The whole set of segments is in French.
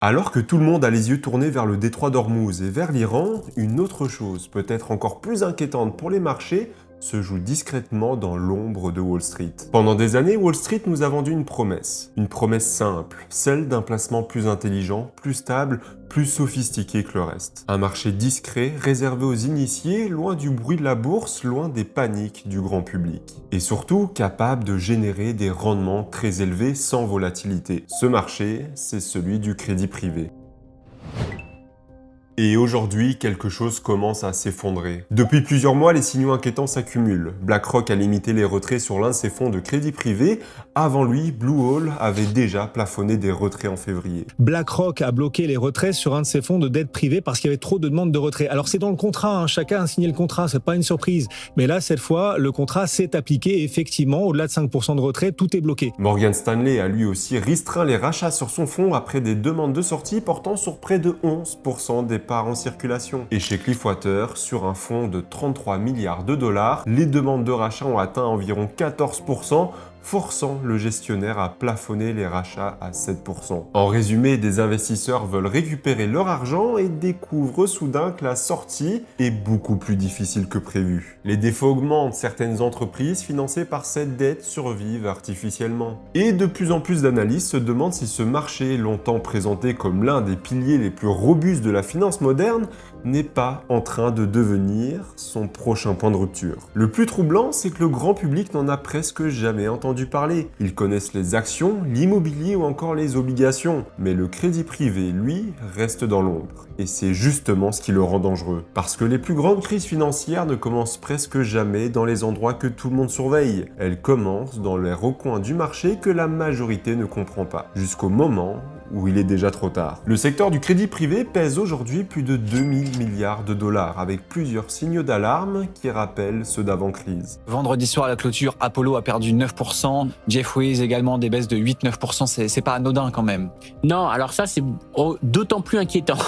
Alors que tout le monde a les yeux tournés vers le détroit d'Ormuz et vers l'Iran, une autre chose, peut-être encore plus inquiétante pour les marchés, se joue discrètement dans l'ombre de Wall Street. Pendant des années, Wall Street nous a vendu une promesse simple, celle d'un placement plus intelligent, plus stable, plus sophistiqué que le reste. Un marché discret, réservé aux initiés, loin du bruit de la bourse, loin des paniques du grand public. Et surtout, capable de générer des rendements très élevés sans volatilité. Ce marché, c'est celui du crédit privé. Et aujourd'hui, quelque chose commence à s'effondrer. Depuis plusieurs mois, les signaux inquiétants s'accumulent. BlackRock a limité les retraits sur l'un de ses fonds de crédit privé. Avant lui, Bluehole avait déjà plafonné des retraits en février. BlackRock a bloqué les retraits sur un de ses fonds de dette privée parce qu'il y avait trop de demandes de retrait. Alors c'est dans le contrat, chacun a signé le contrat, c'est pas une surprise. Mais là, cette fois, le contrat s'est appliqué et effectivement, au-delà de 5% de retrait, tout est bloqué. Morgan Stanley a lui aussi restreint les rachats sur son fonds après des demandes de sortie portant sur près de 11% des parts en circulation. Et chez Cliffwater, sur un fonds de 33 milliards de dollars, les demandes de rachat ont atteint environ 14%, forçant le gestionnaire à plafonner les rachats à 7%. En résumé, des investisseurs veulent récupérer leur argent et découvrent soudain que la sortie est beaucoup plus difficile que prévu. Les défauts augmentent, certaines entreprises financées par cette dette survivent artificiellement. Et de plus en plus d'analystes se demandent si ce marché, longtemps présenté comme l'un des piliers les plus robustes de la finance moderne, n'est pas en train de devenir son prochain point de rupture. Le plus troublant, c'est que le grand public n'en a presque jamais entendu parler. Ils connaissent les actions, l'immobilier ou encore les obligations, mais le crédit privé, lui, reste dans l'ombre. Et c'est justement ce qui le rend dangereux. Parce que les plus grandes crises financières ne commencent presque jamais dans les endroits que tout le monde surveille. Elles commencent dans les recoins du marché que la majorité ne comprend pas, jusqu'au moment où il est déjà trop tard. Le secteur du crédit privé pèse aujourd'hui plus de 2000 milliards de dollars, avec plusieurs signaux d'alarme qui rappellent ceux d'avant-crise. Vendredi soir à la clôture, Apollo a perdu 9%, Jefferies également des baisses de 8-9%, c'est pas anodin quand même. Non, alors ça c'est d'autant plus inquiétant,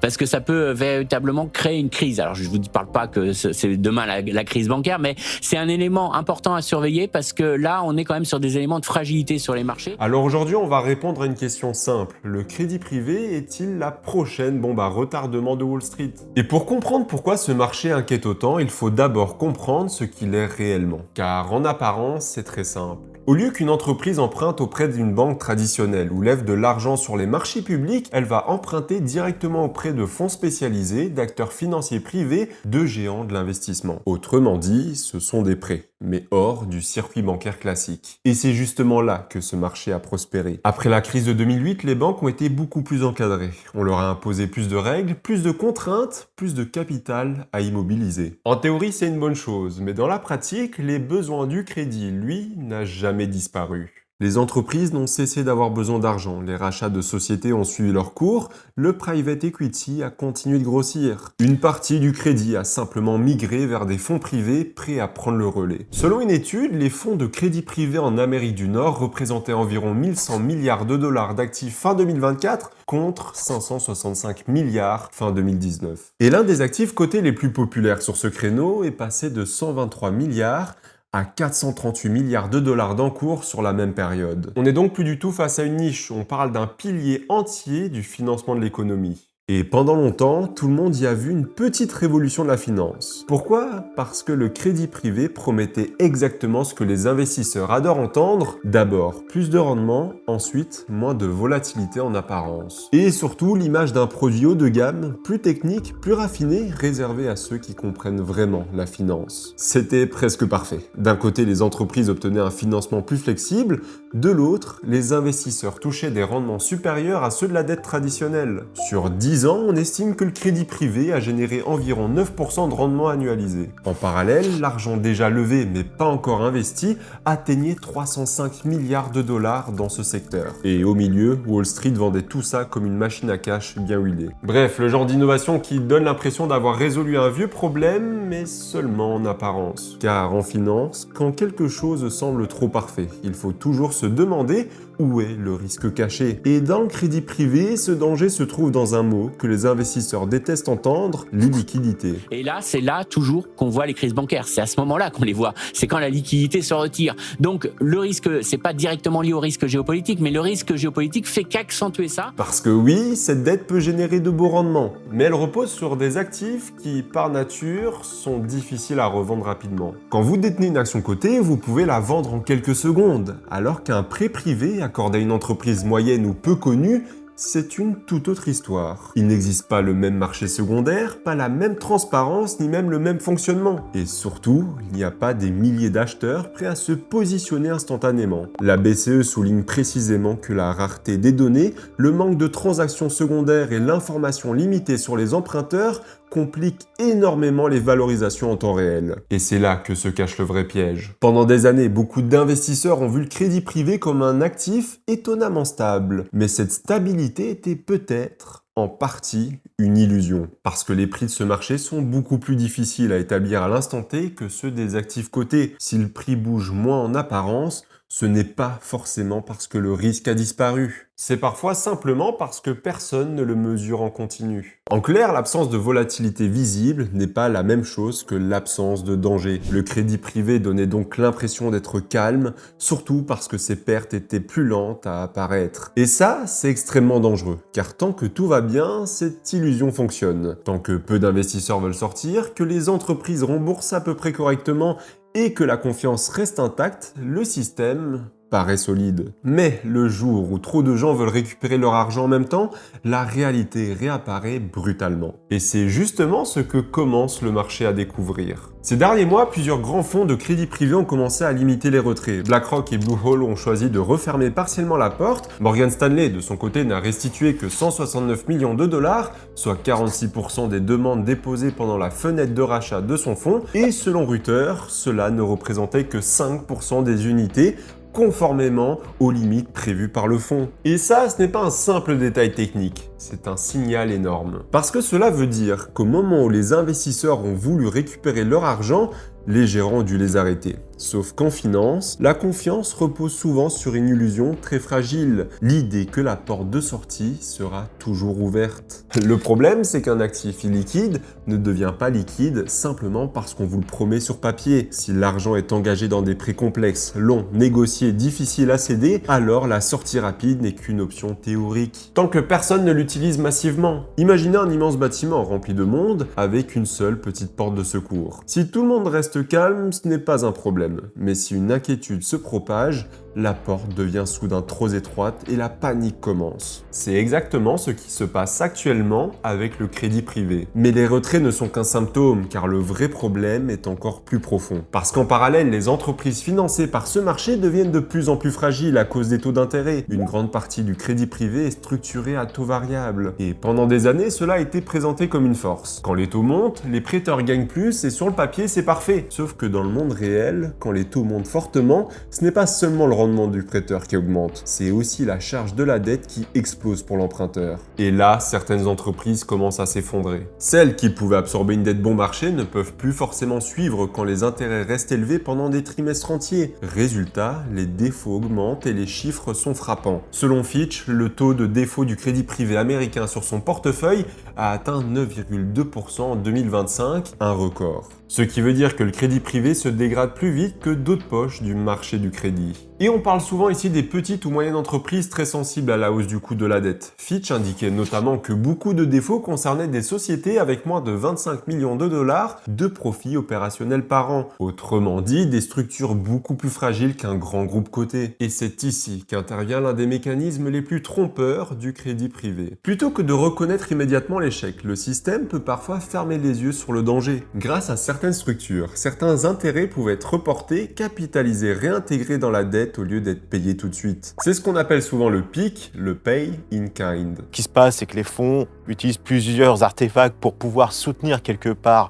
parce que ça peut véritablement créer une crise. Alors je vous parle pas que c'est demain la crise bancaire, mais c'est un élément important à surveiller, parce que là on est quand même sur des éléments de fragilité sur les marchés. Alors aujourd'hui on va répondre à une question simple. Le crédit privé est-il la prochaine bombe à retardement de Wall Street? Et pour comprendre pourquoi ce marché inquiète autant, il faut d'abord comprendre ce qu'il est réellement. Car en apparence, c'est très simple. Au lieu qu'une entreprise emprunte auprès d'une banque traditionnelle ou lève de l'argent sur les marchés publics, elle va emprunter directement auprès de fonds spécialisés, d'acteurs financiers privés, de géants de l'investissement. Autrement dit, ce sont des prêts, mais hors du circuit bancaire classique. Et c'est justement là que ce marché a prospéré. Après la crise de 2008, les banques ont été beaucoup plus encadrées. On leur a imposé plus de règles, plus de contraintes, plus de capital à immobiliser. En théorie, c'est une bonne chose, mais dans la pratique, les besoins du crédit, lui, n'a jamais disparu. Les entreprises n'ont cessé d'avoir besoin d'argent, les rachats de sociétés ont suivi leur cours, le private equity a continué de grossir. Une partie du crédit a simplement migré vers des fonds privés prêts à prendre le relais. Selon une étude, les fonds de crédit privé en Amérique du Nord représentaient environ 1100 milliards de dollars d'actifs fin 2024 contre 565 milliards fin 2019. Et l'un des actifs cotés les plus populaires sur ce créneau est passé de 123 milliards à 438 milliards de dollars d'encours sur la même période. On n'est donc plus du tout face à une niche, on parle d'un pilier entier du financement de l'économie. Et pendant longtemps, tout le monde y a vu une petite révolution de la finance. Pourquoi? Parce que le crédit privé promettait exactement ce que les investisseurs adorent entendre. D'abord, plus de rendement, ensuite, moins de volatilité en apparence. Et surtout, l'image d'un produit haut de gamme, plus technique, plus raffiné, réservé à ceux qui comprennent vraiment la finance. C'était presque parfait. D'un côté, les entreprises obtenaient un financement plus flexible, de l'autre, les investisseurs touchaient des rendements supérieurs à ceux de la dette traditionnelle. Sur 10 ans, on estime que le crédit privé a généré environ 9% de rendement annualisé. En parallèle, l'argent déjà levé mais pas encore investi atteignait 305 milliards de dollars dans ce secteur. Et au milieu, Wall Street vendait tout ça comme une machine à cash bien huilée. Bref, le genre d'innovation qui donne l'impression d'avoir résolu un vieux problème, mais seulement en apparence. Car en finance, quand quelque chose semble trop parfait, il faut toujours se demander où est le risque caché. Et dans le crédit privé, ce danger se trouve dans un mot que les investisseurs détestent entendre, l'illiquidité. Et là, c'est là toujours qu'on voit les crises bancaires. C'est à ce moment-là qu'on les voit. C'est quand la liquidité se retire. Donc le risque, c'est pas directement lié au risque géopolitique, mais le risque géopolitique fait qu'accentuer ça. Parce que oui, cette dette peut générer de beaux rendements, mais elle repose sur des actifs qui, par nature, sont difficiles à revendre rapidement. Quand vous détenez une action cotée, vous pouvez la vendre en quelques secondes, alors qu'un prêt privé accordé à une entreprise moyenne ou peu connue, c'est une toute autre histoire. Il n'existe pas le même marché secondaire, pas la même transparence, ni même le même fonctionnement. Et surtout, il n'y a pas des milliers d'acheteurs prêts à se positionner instantanément. La BCE souligne précisément que la rareté des données, le manque de transactions secondaires et l'information limitée sur les emprunteurs complique énormément les valorisations en temps réel. Et c'est là que se cache le vrai piège. Pendant des années, beaucoup d'investisseurs ont vu le crédit privé comme un actif étonnamment stable. Mais cette stabilité était peut-être en partie une illusion, parce que les prix de ce marché sont beaucoup plus difficiles à établir à l'instant T que ceux des actifs cotés. Si le prix bouge moins en apparence, ce n'est pas forcément parce que le risque a disparu. C'est parfois simplement parce que personne ne le mesure en continu. En clair, l'absence de volatilité visible n'est pas la même chose que l'absence de danger. Le crédit privé donnait donc l'impression d'être calme, surtout parce que ses pertes étaient plus lentes à apparaître. Et ça, c'est extrêmement dangereux, car tant que tout va bien, cette illusion fonctionne. Tant que peu d'investisseurs veulent sortir, que les entreprises remboursent à peu près correctement et que la confiance reste intacte, le système paraît solide. Mais le jour où trop de gens veulent récupérer leur argent en même temps, la réalité réapparaît brutalement. Et c'est justement ce que commence le marché à découvrir. Ces derniers mois, plusieurs grands fonds de crédit privé ont commencé à limiter les retraits. BlackRock et Bluehole ont choisi de refermer partiellement la porte. Morgan Stanley, de son côté, n'a restitué que 169 millions de dollars, soit 46% des demandes déposées pendant la fenêtre de rachat de son fonds. Et selon Reuters, cela ne représentait que 5% des unités, conformément aux limites prévues par le fonds. Et ça, ce n'est pas un simple détail technique, c'est un signal énorme. Parce que cela veut dire qu'au moment où les investisseurs ont voulu récupérer leur argent, les gérants ont dû les arrêter. Sauf qu'en finance, la confiance repose souvent sur une illusion très fragile, l'idée que la porte de sortie sera toujours ouverte. Le problème, c'est qu'un actif illiquide ne devient pas liquide simplement parce qu'on vous le promet sur papier. Si l'argent est engagé dans des prêts complexes, longs, négociés, difficiles à céder, alors la sortie rapide n'est qu'une option théorique. Tant que personne ne l'utilise massivement. Imaginez un immense bâtiment rempli de monde avec une seule petite porte de secours. Si tout le monde reste calme, ce n'est pas un problème. Mais si une inquiétude se propage, la porte devient soudain trop étroite et la panique commence. C'est exactement ce qui se passe actuellement avec le crédit privé. Mais les retraits ne sont qu'un symptôme, car le vrai problème est encore plus profond. Parce qu'en parallèle, les entreprises financées par ce marché deviennent de plus en plus fragiles à cause des taux d'intérêt. Une grande partie du crédit privé est structurée à taux variable. Et pendant des années, cela a été présenté comme une force. Quand les taux montent, les prêteurs gagnent plus et sur le papier, c'est parfait. Sauf que dans le monde réel, quand les taux montent fortement, ce n'est pas seulement le rendement du prêteur qui augmente, c'est aussi la charge de la dette qui explose pour l'emprunteur. Et là, certaines entreprises commencent à s'effondrer. Celles qui pouvaient absorber une dette bon marché ne peuvent plus forcément suivre quand les intérêts restent élevés pendant des trimestres entiers. Résultat, les défauts augmentent et les chiffres sont frappants. Selon Fitch, le taux de défaut du crédit privé américain sur son portefeuille a atteint 9,2% en 2025, un record. Ce qui veut dire que le crédit privé se dégrade plus vite que d'autres poches du marché du crédit. Et on parle souvent ici des petites ou moyennes entreprises très sensibles à la hausse du coût de la dette. Fitch indiquait notamment que beaucoup de défauts concernaient des sociétés avec moins de 25 millions de dollars de profit opérationnel par an. Autrement dit, des structures beaucoup plus fragiles qu'un grand groupe coté. Et c'est ici qu'intervient l'un des mécanismes les plus trompeurs du crédit privé. Plutôt que de reconnaître immédiatement l'échec, le système peut parfois fermer les yeux sur le danger. Grâce à certaines structures, certains intérêts pouvaient être reportés, capitalisés, réintégrés dans la dette au lieu d'être payés tout de suite. C'est ce qu'on appelle souvent le PIK, le Pay in Kind. Ce qui se passe, c'est que les fonds utilisent plusieurs artefacts pour pouvoir soutenir quelque part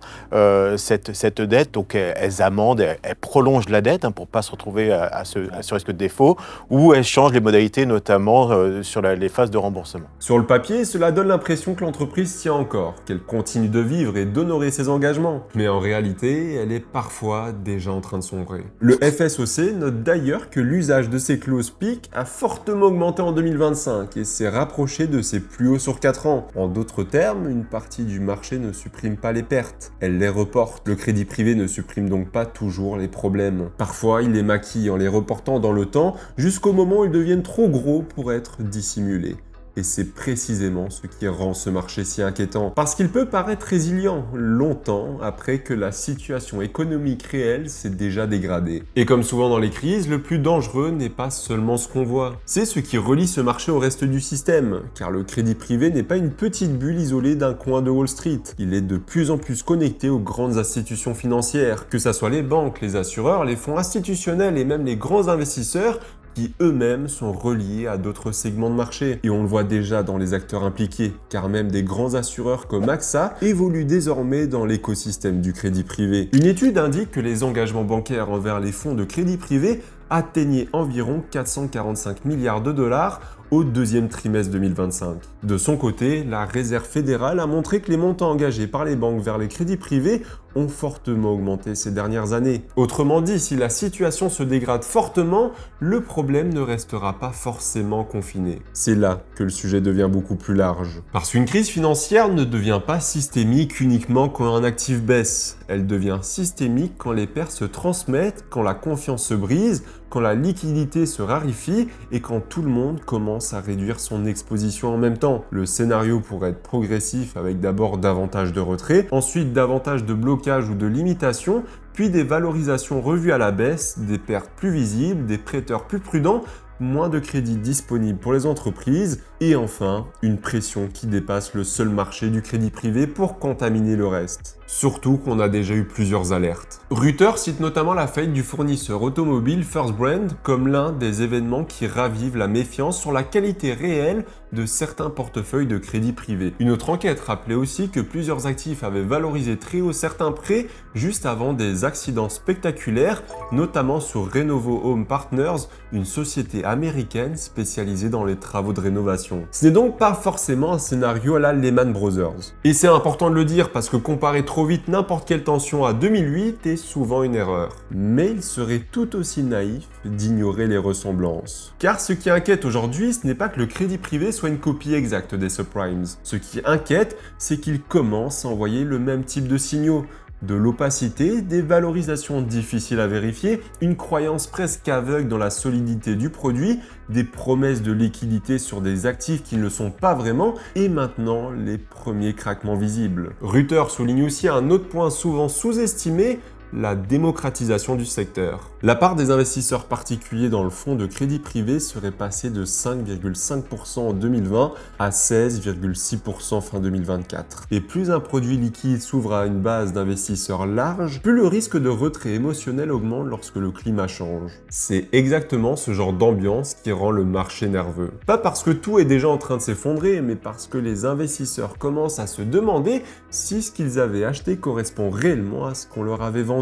cette dette. Donc elles amendent, elles prolongent la dette pour ne pas se retrouver à ce risque de défaut, ou elles changent les modalités, notamment sur les phases de remboursement. Sur le papier, cela donne l'impression que l'entreprise tient encore, qu'elle continue de vivre et d'honorer ses engagements. Mais en réalité, réalité, elle est parfois déjà en train de sombrer. Le FSOC note d'ailleurs que l'usage de ces clauses PIC a fortement augmenté en 2025 et s'est rapproché de ses plus hauts sur 4 ans. En d'autres termes, une partie du marché ne supprime pas les pertes, elle les reporte. Le crédit privé ne supprime donc pas toujours les problèmes. Parfois, il les maquille en les reportant dans le temps jusqu'au moment où ils deviennent trop gros pour être dissimulés. Et c'est précisément ce qui rend ce marché si inquiétant. Parce qu'il peut paraître résilient longtemps après que la situation économique réelle s'est déjà dégradée. Et comme souvent dans les crises, le plus dangereux n'est pas seulement ce qu'on voit. C'est ce qui relie ce marché au reste du système. Car le crédit privé n'est pas une petite bulle isolée d'un coin de Wall Street. Il est de plus en plus connecté aux grandes institutions financières. Que ce soit les banques, les assureurs, les fonds institutionnels et même les grands investisseurs qui eux-mêmes sont reliés à d'autres segments de marché. Et on le voit déjà dans les acteurs impliqués, car même des grands assureurs comme AXA évoluent désormais dans l'écosystème du crédit privé. Une étude indique que les engagements bancaires envers les fonds de crédit privé atteignaient environ 445 milliards de dollars au deuxième trimestre 2025. De son côté, la Réserve fédérale a montré que les montants engagés par les banques vers les crédits privés ont fortement augmenté ces dernières années. Autrement dit, si la situation se dégrade fortement, le problème ne restera pas forcément confiné. C'est là que le sujet devient beaucoup plus large. Parce qu'une crise financière ne devient pas systémique uniquement quand un actif baisse. Elle devient systémique quand les pertes se transmettent, quand la confiance se brise, quand la liquidité se raréfie et quand tout le monde commence à réduire son exposition en même temps. Le scénario pourrait être progressif avec d'abord davantage de retrait, ensuite davantage de blocage ou de limitation, puis des valorisations revues à la baisse, des pertes plus visibles, des prêteurs plus prudents, moins de crédits disponibles pour les entreprises et enfin une pression qui dépasse le seul marché du crédit privé pour contaminer le reste. Surtout qu'on a déjà eu plusieurs alertes. Reuters cite notamment la faillite du fournisseur automobile First Brand comme l'un des événements qui ravivent la méfiance sur la qualité réelle de certains portefeuilles de crédit privé. Une autre enquête rappelait aussi que plusieurs actifs avaient valorisé très haut certains prêts juste avant des accidents spectaculaires, notamment sur Renovo Home Partners, une société américaine spécialisée dans les travaux de rénovation. Ce n'est donc pas forcément un scénario à la Lehman Brothers. Et c'est important de le dire parce que comparer trop vite n'importe quelle tension à 2008 est souvent une erreur. Mais il serait tout aussi naïf d'ignorer les ressemblances. Car ce qui inquiète aujourd'hui, ce n'est pas que le crédit privé soit une copie exacte des subprimes. Ce qui inquiète, c'est qu'il commence à envoyer le même type de signaux. De l'opacité, des valorisations difficiles à vérifier, une croyance presque aveugle dans la solidité du produit, des promesses de liquidité sur des actifs qui ne le sont pas vraiment, et maintenant les premiers craquements visibles. Reuters souligne aussi un autre point souvent sous-estimé, la démocratisation du secteur. La part des investisseurs particuliers dans le fonds de crédit privé serait passée de 5,5% en 2020 à 16,6% fin 2024. Et plus un produit liquide s'ouvre à une base d'investisseurs large, plus le risque de retrait émotionnel augmente lorsque le climat change. C'est exactement ce genre d'ambiance qui rend le marché nerveux. Pas parce que tout est déjà en train de s'effondrer, mais parce que les investisseurs commencent à se demander si ce qu'ils avaient acheté correspond réellement à ce qu'on leur avait vendu.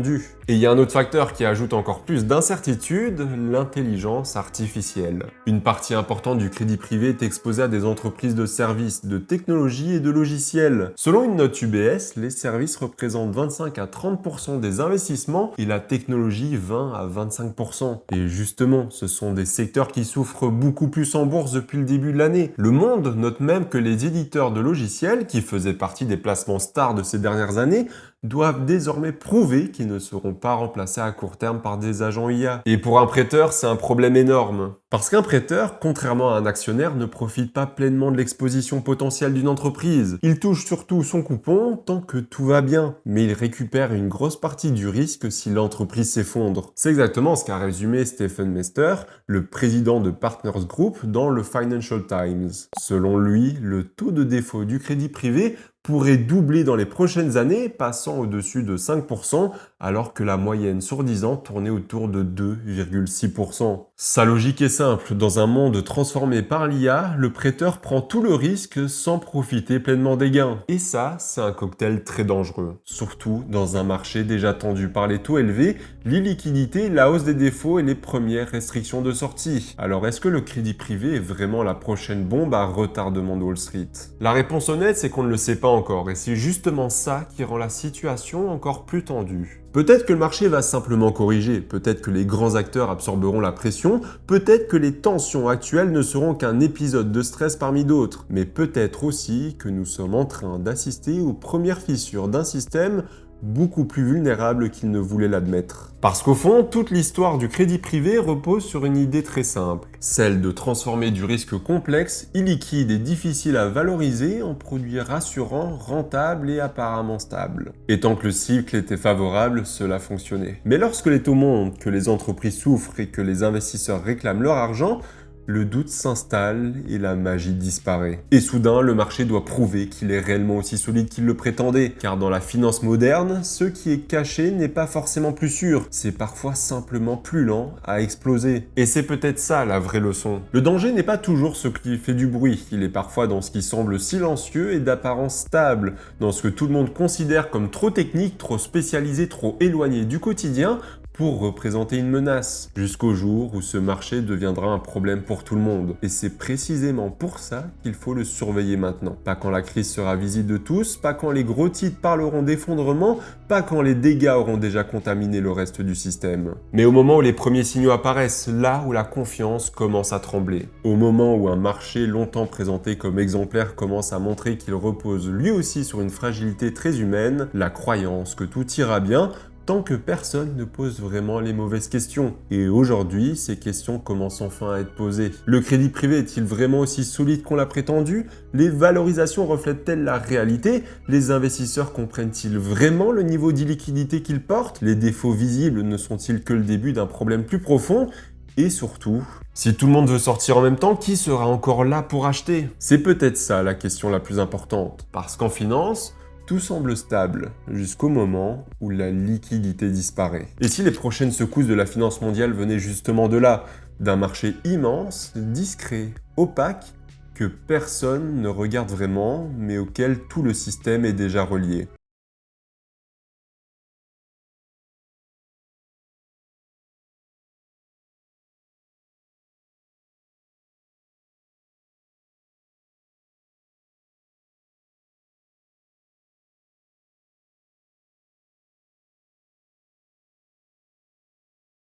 Et il y a un autre facteur qui ajoute encore plus d'incertitude, l'intelligence artificielle. Une partie importante du crédit privé est exposée à des entreprises de services, de technologie et de logiciels. Selon une note UBS, les services représentent 25 à 30% des investissements et la technologie 20 à 25%. Et justement, ce sont des secteurs qui souffrent beaucoup plus en bourse depuis le début de l'année. Le Monde note même que les éditeurs de logiciels, qui faisaient partie des placements stars de ces dernières années, doivent désormais prouver qu'ils ne seront pas remplacés à court terme par des agents IA. Et pour un prêteur, c'est un problème énorme. Parce qu'un prêteur, contrairement à un actionnaire, ne profite pas pleinement de l'exposition potentielle d'une entreprise. Il touche surtout son coupon tant que tout va bien, mais il récupère une grosse partie du risque si l'entreprise s'effondre. C'est exactement ce qu'a résumé Stephen Mester, le président de Partners Group, dans le Financial Times. Selon lui, le taux de défaut du crédit privé pourrait doubler dans les prochaines années, passant au-dessus de 5%, alors que la moyenne sur 10 ans tournait autour de 2,6%. Sa logique est simple, dans un monde transformé par l'IA, le prêteur prend tout le risque sans profiter pleinement des gains. Et ça, c'est un cocktail très dangereux. Surtout dans un marché déjà tendu par les taux élevés, l'illiquidité, la hausse des défauts et les premières restrictions de sortie. Alors est-ce que le crédit privé est vraiment la prochaine bombe à retardement de Wall Street? La réponse honnête, c'est qu'on ne le sait pas encore, et c'est justement ça qui rend la situation encore plus tendue. Peut-être que le marché va simplement corriger, peut-être que les grands acteurs absorberont la pression, peut-être que les tensions actuelles ne seront qu'un épisode de stress parmi d'autres, mais peut-être aussi que nous sommes en train d'assister aux premières fissures d'un système beaucoup plus vulnérable qu'il ne voulait l'admettre. Parce qu'au fond, toute l'histoire du crédit privé repose sur une idée très simple, celle de transformer du risque complexe, illiquide et difficile à valoriser en produits rassurants, rentables et apparemment stables. Et tant que le cycle était favorable, cela fonctionnait. Mais lorsque les taux montent, que les entreprises souffrent et que les investisseurs réclament leur argent, le doute s'installe et la magie disparaît. Et soudain, le marché doit prouver qu'il est réellement aussi solide qu'il le prétendait. Car dans la finance moderne, ce qui est caché n'est pas forcément plus sûr. C'est parfois simplement plus lent à exploser. Et c'est peut-être ça la vraie leçon. Le danger n'est pas toujours ce qui fait du bruit. Il est parfois dans ce qui semble silencieux et d'apparence stable. Dans ce que tout le monde considère comme trop technique, trop spécialisé, trop éloigné du quotidien, pour représenter une menace, jusqu'au jour où ce marché deviendra un problème pour tout le monde. Et c'est précisément pour ça qu'il faut le surveiller maintenant. Pas quand la crise sera visible de tous, pas quand les gros titres parleront d'effondrement, pas quand les dégâts auront déjà contaminé le reste du système. Mais au moment où les premiers signaux apparaissent, là où la confiance commence à trembler, au moment où un marché longtemps présenté comme exemplaire commence à montrer qu'il repose lui aussi sur une fragilité très humaine, la croyance que tout ira bien, tant que personne ne pose vraiment les mauvaises questions. Et aujourd'hui, ces questions commencent enfin à être posées. Le crédit privé est-il vraiment aussi solide qu'on l'a prétendu? Les valorisations reflètent-elles la réalité? Les investisseurs comprennent-ils vraiment le niveau d'illiquidité qu'ils portent? Les défauts visibles ne sont-ils que le début d'un problème plus profond? Et surtout, si tout le monde veut sortir en même temps, qui sera encore là pour acheter? C'est peut-être ça la question la plus importante. Parce qu'en finance, tout semble stable, jusqu'au moment où la liquidité disparaît. Et si les prochaines secousses de la finance mondiale venaient justement de là, d'un marché immense, discret, opaque, que personne ne regarde vraiment, mais auquel tout le système est déjà relié?